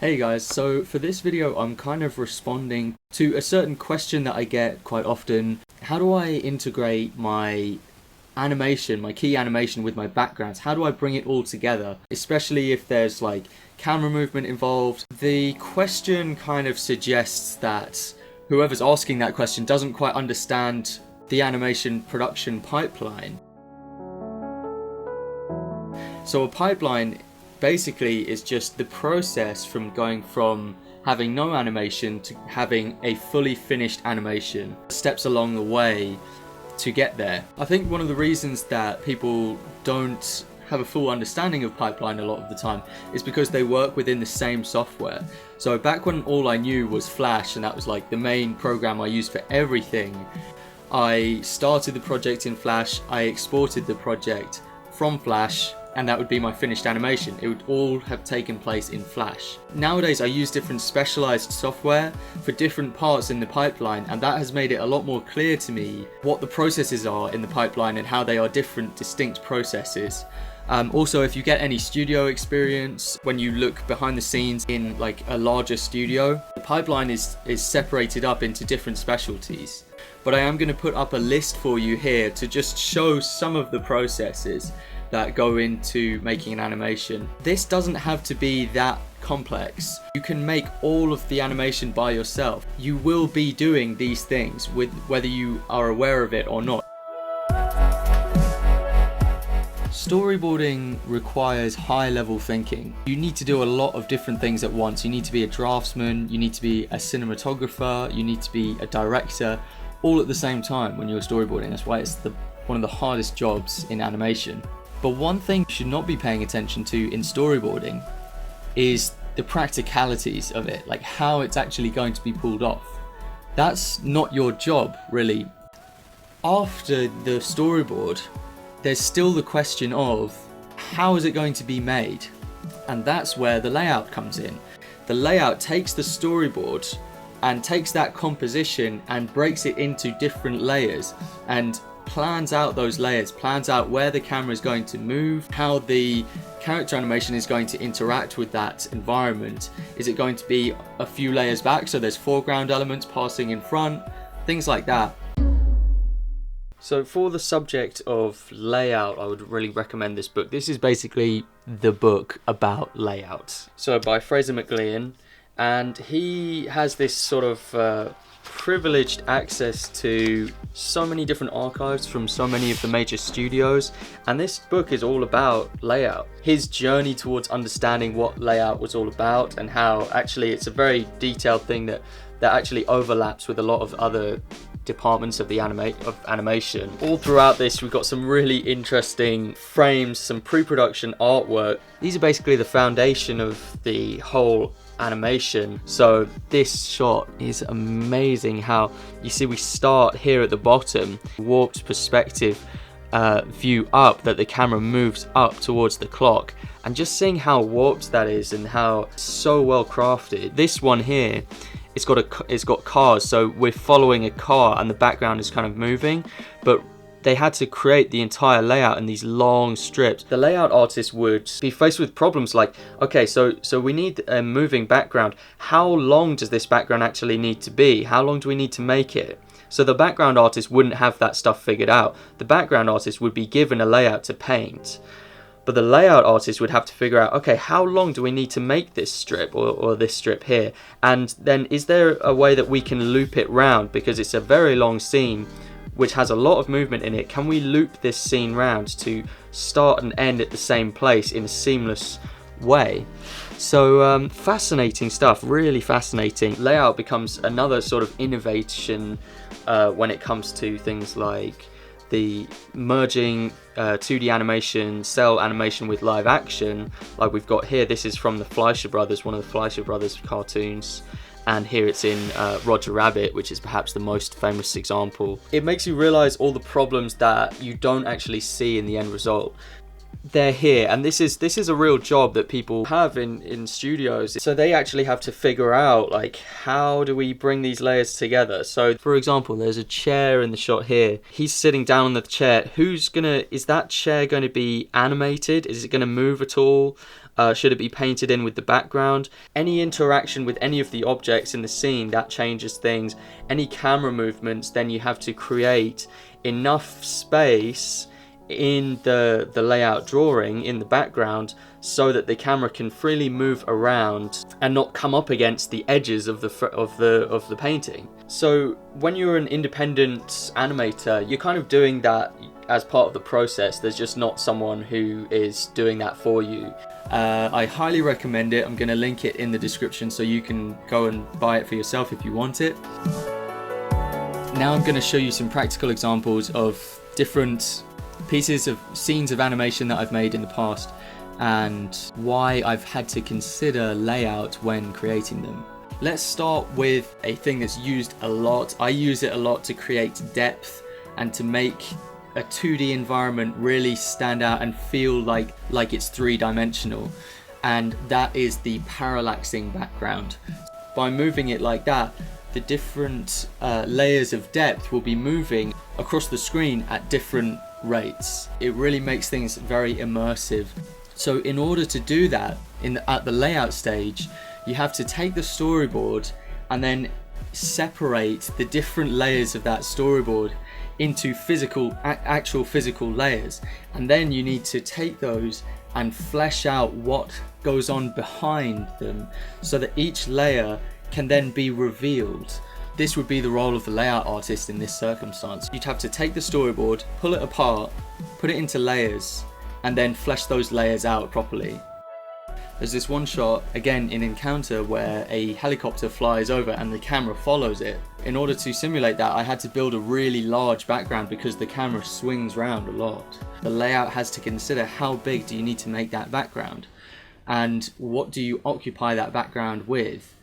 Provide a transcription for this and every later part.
Hey guys, so for this video I'm kind of responding to a certain question that I get quite often. How do I integrate my animation, my key animation with my backgrounds? How do I bring it all together? Especially if there's like camera movement involved. The question kind of suggests that whoever's asking that question doesn't quite understand the animation production pipeline. So a pipeline basically is just the process from going from having no animation to having a fully finished animation. Steps along the way to get there. I think one of the reasons that people don't have a full understanding of pipeline a lot of the time is because they work within the same software. So back when all I knew was Flash, and that was like the main program I used for everything, I started the project in Flash, I exported the project from Flash, and that would be my finished animation. It would all have taken place in Flash. Nowadays I use different specialized software for different parts in the pipeline, and that has made it a lot more clear to me what the processes are in the pipeline and how they are different, distinct processes. Also, if you get any studio experience, when you look behind the scenes in like a larger studio, the pipeline is separated up into different specialties. But I am going to put up a list for you here to just show some of the processes that go into making an animation. This doesn't have to be that complex. You can make all of the animation by yourself. You will be doing these things with whether you are aware of it or not. Storyboarding requires high-level thinking. You need to do a lot of different things at once. You need to be a draftsman, you need to be a cinematographer, you need to be a director, all at the same time when you're storyboarding. That's why it's one of the hardest jobs in animation. But one thing you should not be paying attention to in storyboarding is the practicalities of it, like how it's actually going to be pulled off. That's not your job, really. After the storyboard, there's still the question of how is it going to be made? And that's where the layout comes in. The layout takes the storyboard and takes that composition and breaks it into different layers and plans out those layers, plans out where the camera is going to move, how the character animation is going to interact with that environment. Is it going to be a few layers back, so there's foreground elements passing in front, things like that. So for the subject of layout, I would really recommend this book. This is basically the book about layout. So by Fraser, and he has this sort of privileged access to so many different archives from so many of the major studios, and this book is all about layout. His journey towards understanding what layout was all about, and how actually it's a very detailed thing that actually overlaps with a lot of other departments of the animation. All throughout this we've got some really interesting frames, some pre-production artwork. These are basically the foundation of the whole animation. So this shot is amazing. How you see we start here at the bottom, warped perspective view up, that the camera moves up towards the clock, and just seeing how warped that is and how so well crafted. This one here, it's got cars, so we're following a car and the background is kind of moving, but they had to create the entire layout in these long strips. The layout artist would be faced with problems like, okay, so we need a moving background. How long does this background actually need to be? How long do we need to make it? So the background artist wouldn't have that stuff figured out. The background artist would be given a layout to paint, but the layout artist would have to figure out, okay, how long do we need to make this strip or this strip here? And then is there a way that we can loop it round? Because it's a very long scene which has a lot of movement in it. Can we loop this scene round to start and end at the same place in a seamless way? So fascinating stuff, really fascinating. Layout becomes another sort of innovation when it comes to things like the merging 2D animation, cell animation with live action, like we've got here. This is from the Fleischer Brothers, one of the Fleischer Brothers cartoons, and here it's in Roger Rabbit, which is perhaps the most famous example. It makes you realize all the problems that you don't actually see in the end result. They're here, and this is a real job that people have in studios. So they actually have to figure out, like, how do we bring these layers together? So for example, there's a chair in the shot here. He's sitting down on the chair. Is that chair going to be animated? Is it going to move at all? Should it be painted in with the background? Any interaction with any of the objects in the scene, that changes things. Any camera movements, then you have to create enough space in the layout drawing in the background so that the camera can freely move around and not come up against the edges of the painting. So when you're an independent animator, you're kind of doing that as part of the process. There's just not someone who is doing that for you. I highly recommend it. I'm going to link it in the description so you can go and buy it for yourself if you want it. Now I'm going to show you some practical examples of different pieces of scenes of animation that I've made in the past and why I've had to consider layout when creating them. Let's start with a thing that's used a lot. I use it a lot to create depth and to make a 2D environment really stand out and feel like it's three-dimensional, and that is the parallaxing background. By moving it like that, the different layers of depth will be moving across the screen at different rates. It really makes things very immersive. So in order to do that at the layout stage, you have to take the storyboard and then separate the different layers of that storyboard into actual physical layers, and then you need to take those and flesh out what goes on behind them so that each layer can then be revealed. This would be the role of the layout artist in this circumstance. You'd have to take the storyboard, pull it apart, put it into layers, and then flesh those layers out properly. There's this one shot, again in Encounter, where a helicopter flies over and the camera follows it. In order to simulate that, I had to build a really large background because the camera swings around a lot. The layout has to consider how big do you need to make that background, and what do you occupy that background with.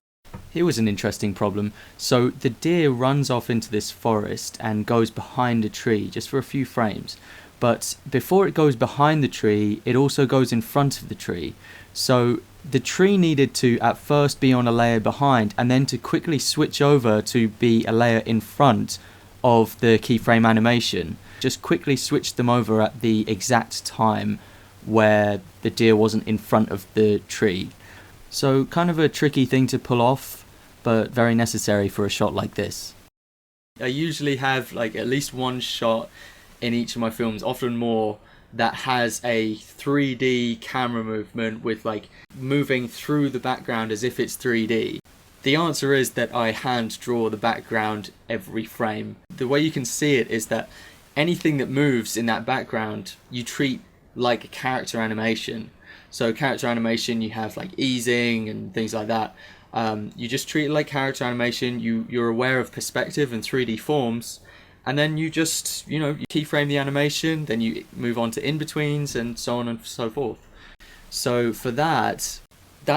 Here was an interesting problem. So the deer runs off into this forest and goes behind a tree just for a few frames. But before it goes behind the tree, it also goes in front of the tree. So the tree needed to at first be on a layer behind and then to quickly switch over to be a layer in front of the keyframe animation. Just quickly switched them over at the exact time where the deer wasn't in front of the tree. So kind of a tricky thing to pull off, but very necessary for a shot like this. I usually have like at least one shot in each of my films, often more, that has a 3D camera movement with like moving through the background as if it's 3D. The answer is that I hand draw the background every frame. The way you can see it is that anything that moves in that background you treat like a character animation. So character animation, you have like easing and things like that. You just treat it like character animation. You're aware of perspective and 3D forms, and then you just, you keyframe the animation, then you move on to in-betweens and so on and so forth. So for that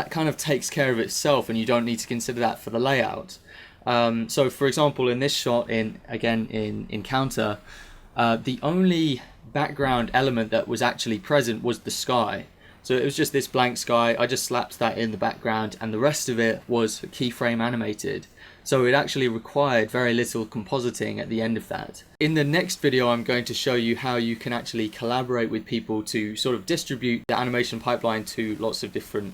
kind of takes care of itself, and you don't need to consider that for the layout. So for example, in this shot, in Encounter, the only background element that was actually present was the sky. So it was just this blank sky. I just slapped that in the background, and the rest of it was keyframe animated. So it actually required very little compositing at the end of that. In the next video, I'm going to show you how you can actually collaborate with people to sort of distribute the animation pipeline to lots of different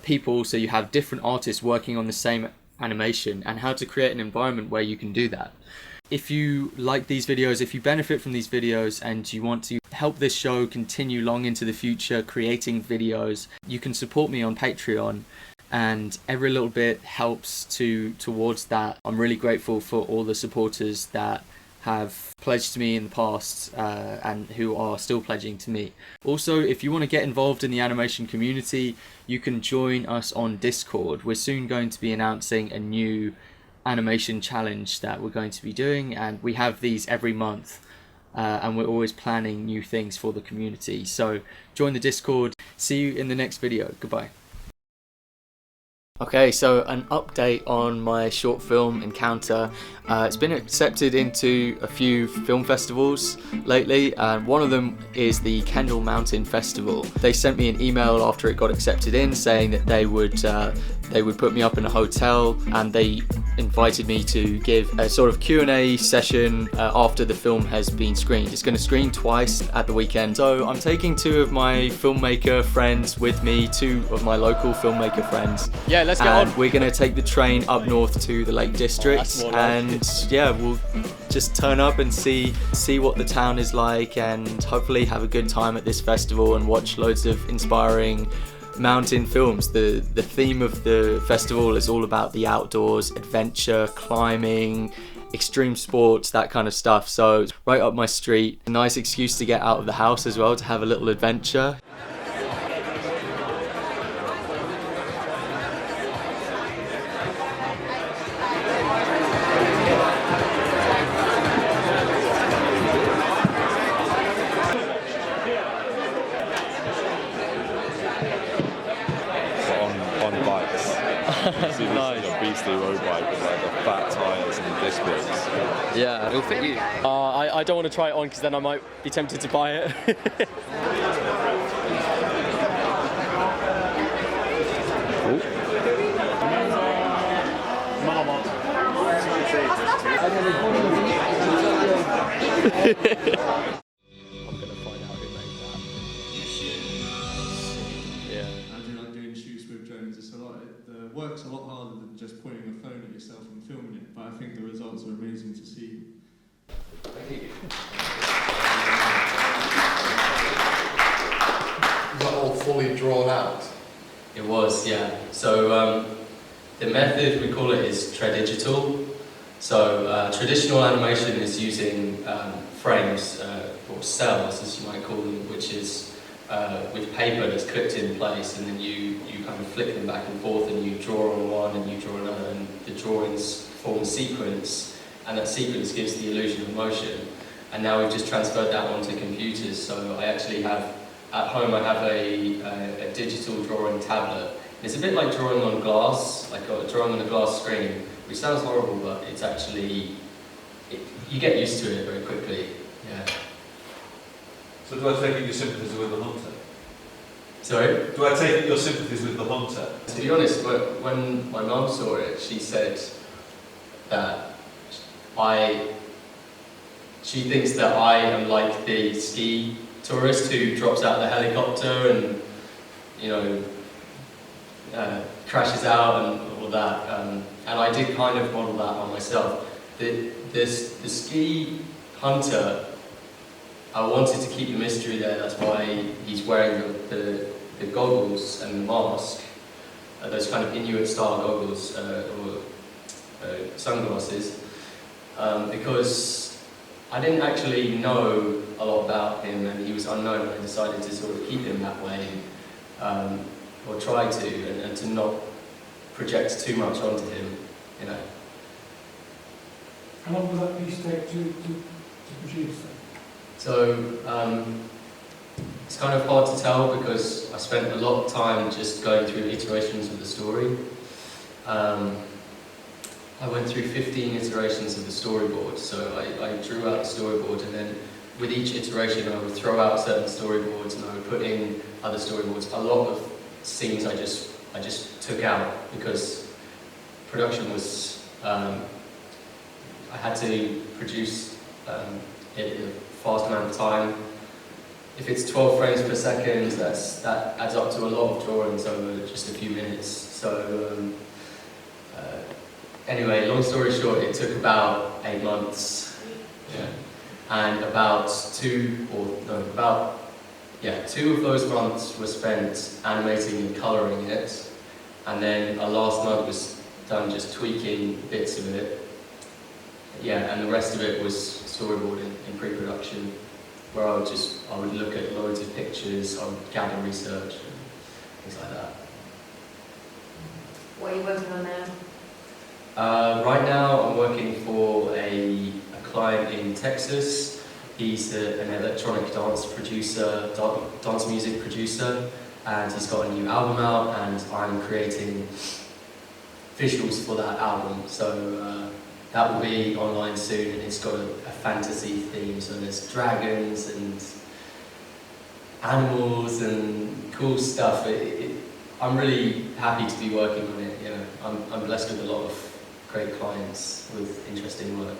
people, so you have different artists working on the same animation, and how to create an environment where you can do that. If you like these videos, if you benefit from these videos and you want to help this show continue long into the future creating videos, you can support me on Patreon, and every little bit helps towards that. I'm really grateful for all the supporters that have pledged to me in the past and who are still pledging to me. Also, if you want to get involved in the animation community, you can join us on Discord. We're soon going to be announcing a new animation challenge that we're going to be doing, and we have these every month, and we're always planning new things for the community. So join the Discord. See you in the next video. Goodbye. Okay, so an update on my short film Encounter. It's been accepted into a few film festivals lately, and one of them is the Kendall Mountain Festival. They sent me an email after it got accepted in saying that they would put me up in a hotel, and they invited me to give a sort of Q&A session after the film has been screened. It's going to screen twice at the weekend, so I'm taking two of my filmmaker friends with me, two of my local filmmaker friends. Yeah, let's get and on. We're going to take the train up north to the Lake District, and yeah, we'll just turn up and see what the town is like, and hopefully have a good time at this festival and watch loads of inspiring mountain films. The theme of the festival is all about the outdoors, adventure, climbing, extreme sports, that kind of stuff. So it's right up my street. A nice excuse to get out of the house as well, to have a little adventure. on bikes. See Nice. a beastly road bike with like the fat tyres and disc brakes. Yeah. It'll fit you. I don't want to try it on because then I might be tempted to buy it. I'm gonna find out who made that. Yeah. I do like doing shoots with drones. It's a lot. The work's a lot harder than just pointing a phone at yourself and filming it. But I think the results are amazing to see. Is that all fully drawn out? It was, yeah. So the method, we call it, is tradigital. So traditional animation is using frames, or cells as you might call them, which is with paper that's clipped in place, and then you kind of flick them back and forth, and you draw on one and you draw another, and the drawings form a sequence, and that sequence gives the illusion of motion. And now we've just transferred that onto computers. So I actually have, at home I have a digital drawing tablet. And it's a bit like drawing on glass, like drawing on a glass screen, which sounds horrible, but it's actually, you get used to it very quickly. Yeah. So do I take it your sympathies are with the hunter? Sorry? Do I take it your sympathies with the hunter? To be honest, when my mum saw it, she said that she thinks that I am like the ski tourist who drops out of the helicopter and, you know, crashes out and all that. And I did kind of model that on myself. The ski hunter, I wanted to keep the mystery there. That's why he's wearing the goggles and the mask, those kind of Inuit style goggles or sunglasses, because I didn't actually know a lot about him, and he was unknown. I decided to sort of keep him that way, or try to, and to not project too much onto him, you know. How long will that piece take to produce then? So it's kind of hard to tell because I spent a lot of time just going through iterations of the story. I went through 15 iterations of the storyboard, so I drew out the storyboard, and then with each iteration I would throw out certain storyboards and I would put in other storyboards. A lot of scenes I just took out because production was, I had to produce it in a fast amount of time. If it's 12 frames per second, that adds up to a lot of drawings over just a few minutes. So anyway, long story short, it took about 8 months, yeah. And about 2 of those months were spent animating and colouring it, and then a last month was done just tweaking bits of it. Yeah, and the rest of it was storyboarding in pre-production, where I would look at loads of pictures, I would gather research, and things like that. What are you working on now? Right now I'm working for a client in Texas. He's an electronic dance producer, dance music producer, and he's got a new album out, and I'm creating visuals for that album. So that will be online soon, and it's got a fantasy theme. So there's dragons and animals and cool stuff. I'm really happy to be working on it. I'm blessed with a lot of great clients with interesting work.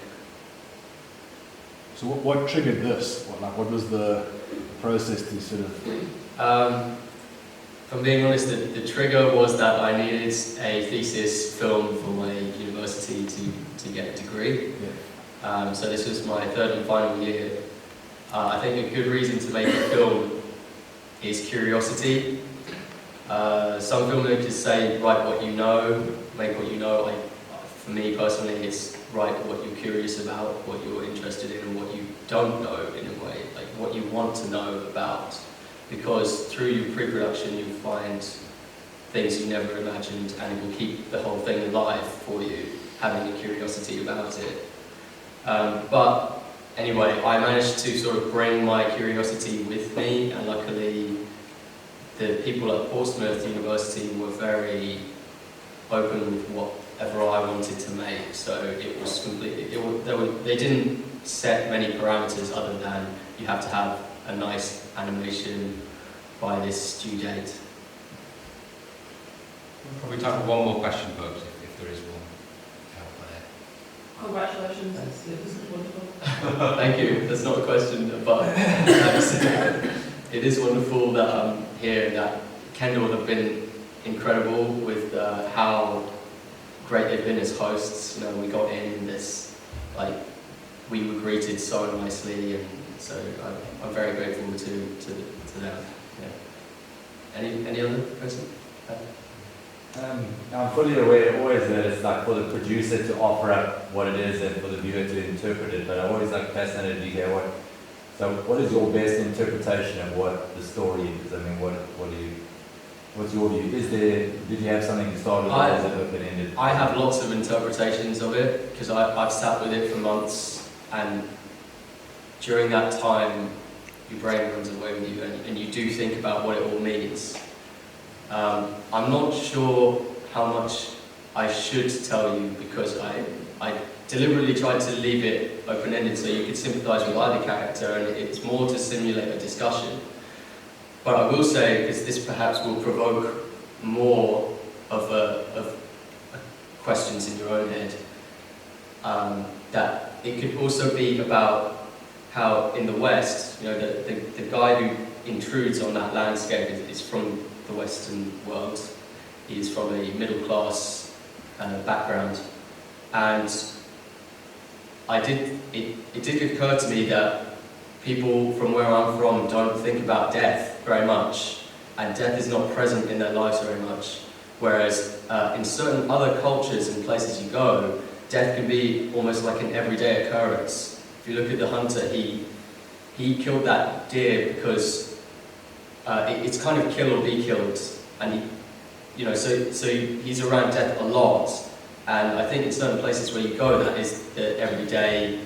So what triggered this? What was the process to sort of... If I'm being honest, the trigger was that I needed a thesis film for my university to get a degree. Yeah. So this was my third and final year. I think a good reason to make a film is curiosity. Some filmmakers say write what you know, make what you know. For me personally, it's write what you're curious about, what you're interested in, and what you don't know in a way, like what you want to know about. Because through your pre-production you find things you never imagined, and it will keep the whole thing alive for you, having a curiosity about it. But anyway, I managed to sort of bring my curiosity with me, and luckily the people at Portsmouth University were very open with whatever I wanted to make. So it was completely, they didn't set many parameters other than you have to have a nice animation by this due date. We'll probably time for one more question, folks, if there is one. Congratulations, it was wonderful. Thank you. That's not a question, but it is wonderful that I'm here, and that Kendall have been incredible with how great they've been as hosts. We got in this, we were greeted so nicely, and so I'm very grateful to them. Yeah. Any other question? I'm fully aware always that it's for the producer to offer up what it is and for the viewer to interpret it, but I'm always fascinated to hear what is your best interpretation of what the story is? I mean, what's your view? Did you have something to start with, or is it open-ended? I have lots of interpretations of it, because I've sat with it for months, and during that time your brain runs away with you, and you do think about what it all means. I'm not sure how much I should tell you, because I deliberately tried to leave it open-ended so you could sympathise with either character, and it's more to simulate a discussion. But I will say, because this perhaps will provoke more of questions in your own head, that it could also be about how in the West, the guy who intrudes on that landscape is from the Western world. He's from a middle-class background, and it did occur to me that people from where I'm from don't think about death very much, and death is not present in their lives very much, whereas in certain other cultures and places you go, death can be almost like an everyday occurrence. If you look at the hunter, he killed that deer because it's kind of kill or be killed, and so he's around death a lot, and I think in certain places where you go, that is the everyday,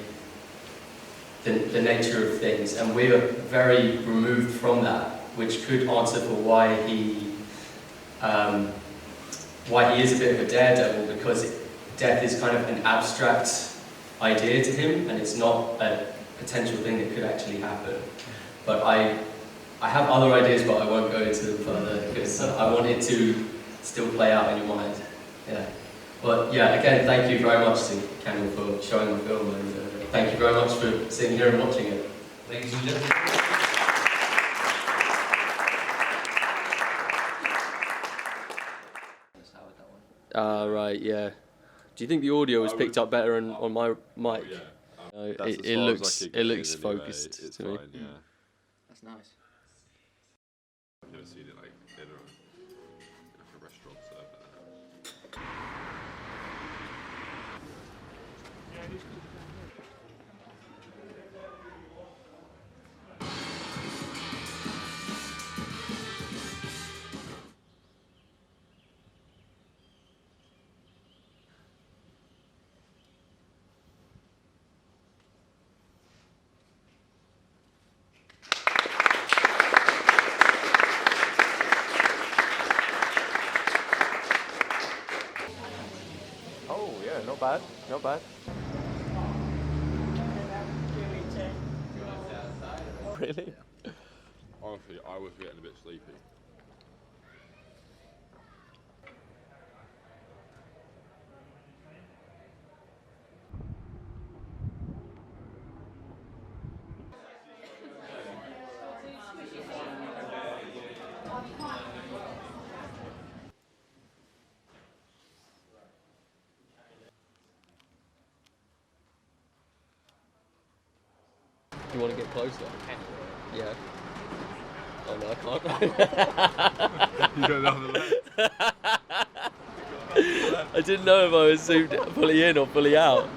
the nature of things, and we're very removed from that, which could answer for why he is a bit of a daredevil, because death is kind of an abstract idea to him, and it's not a potential thing that could actually happen. But I have other ideas, but I won't go into them further, because I want it to still play out in your mind. Yeah. But yeah, again, thank you very much to Kendall for showing the film, and thank you very much for sitting here and watching it. Ladies and gentlemen. Right, yeah. Do you think the audio was picked up better on my mic? Oh, yeah. It looks focused It's to me. fine, yeah. That's nice. I've never seen it in a restaurant serve. not bad, not bad. Really? Honestly, I was getting a bit sleepy. Do you want to get closer? Yeah. Oh no, I can't. You got another leg. I didn't know if I was zoomed fully in or fully out.